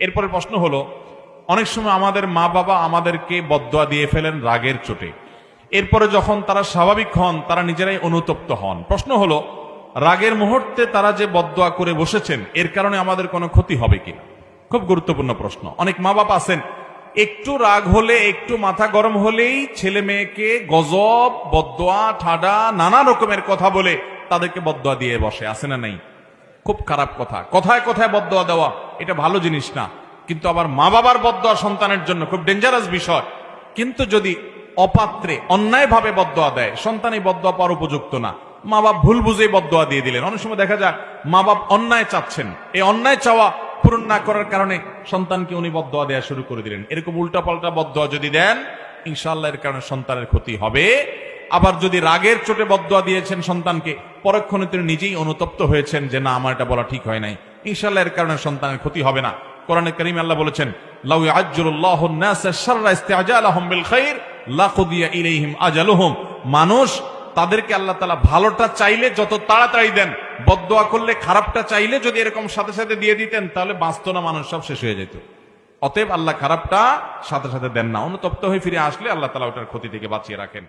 এরপরে প্রশ্ন হলো, অনেক সময় আমাদের মা বাবা আমাদেরকে বদদোয়া দিয়ে ফেলেন রাগের চোটে। এরপরে যখন তারা স্বাভাবিক হন, তারা নিজেরাই অনুতপ্ত হন। প্রশ্ন হলো, রাগের মুহূর্তে তারা যে বদদোয়া করে বসেছেন, এর কারণে আমাদের কোনো ক্ষতি হবে কিনা? খুব গুরুত্বপূর্ণ প্রশ্ন। অনেক মা বাবা আছেন, একটু রাগ হলে, একটু মাথা গরম হলেই ছেলে মেয়েকে গজব, বদদোয়া, ঠাডা, নানা রকমের কথা বলে তাদেরকে বদদোয়া দিয়ে বসে। আছে না নাই? খুব খারাপ কথা। কথায় কথায় বদদোয়া দেওয়া এটা ভালো জিনিস না, কিন্তু আবার মা বাবার বদদোয়া সন্তানের জন্য খুব ডেঞ্জারাস বিষয়। কিন্তু যদি অপাত্রে অন্যায়ভাবে বদদোয়া দেয়, সন্তান এই বদদোয়া পাওয়ার উপযুক্ত না। মা বাপ ভুল বুঝেই বদদোয়া দিয়ে দিলেন। অনেক সময় দেখা যায় মা বাপ অন্যায় চাচ্ছেন, এই অন্যায় চাওয়া পূরণ না করার কারণে সন্তানকে উনি বদদোয়া দেওয়া শুরু করে দিলেন। এরকম উল্টা পাল্টা বদদোয়া যদি দেন, ইনশাআল্লাহ এর কারণে সন্তানের ক্ষতি হবে। আবার যদি রাগের চোটে বদদোয়া দিয়েছেন সন্তানকে, পরক্ষণে তিনি নিজেই অনুতপ্ত হয়েছেন যে না, আমার এটা বলা ঠিক হয় নাই, ইনশাআল্লাহ এর কারণে সন্তানের ক্ষতি হবে না। কোরআনে কারীমে আল্লাহ বলেছেন, লাউ ইয়াজ্জুলুল্লাহু আন-নাসা শাররা ইসতিআজালাহুম বিল খাইর লাকুদিয়া ইলাইহিম আজালুহুম। মানুষ তাদেরকে আল্লাহ তাআলা ভালোটা চাইলে যত তাড়াতাড়ি দেন, বদদোয়া করলে খারাপটা চাইলে যদি এরকম সাথে সাথে দিয়ে দিতেন, তাহলে বাঁচত না, মানুষ সব শেষ হয়ে যেত। অতএব আল্লাহ খারাপটা সাথে সাথে দেন না, অনুতপ্ত হয়ে ফিরে আসলে আল্লাহ তাআলা ওটার ক্ষতি থেকে বাঁচিয়ে রাখেন।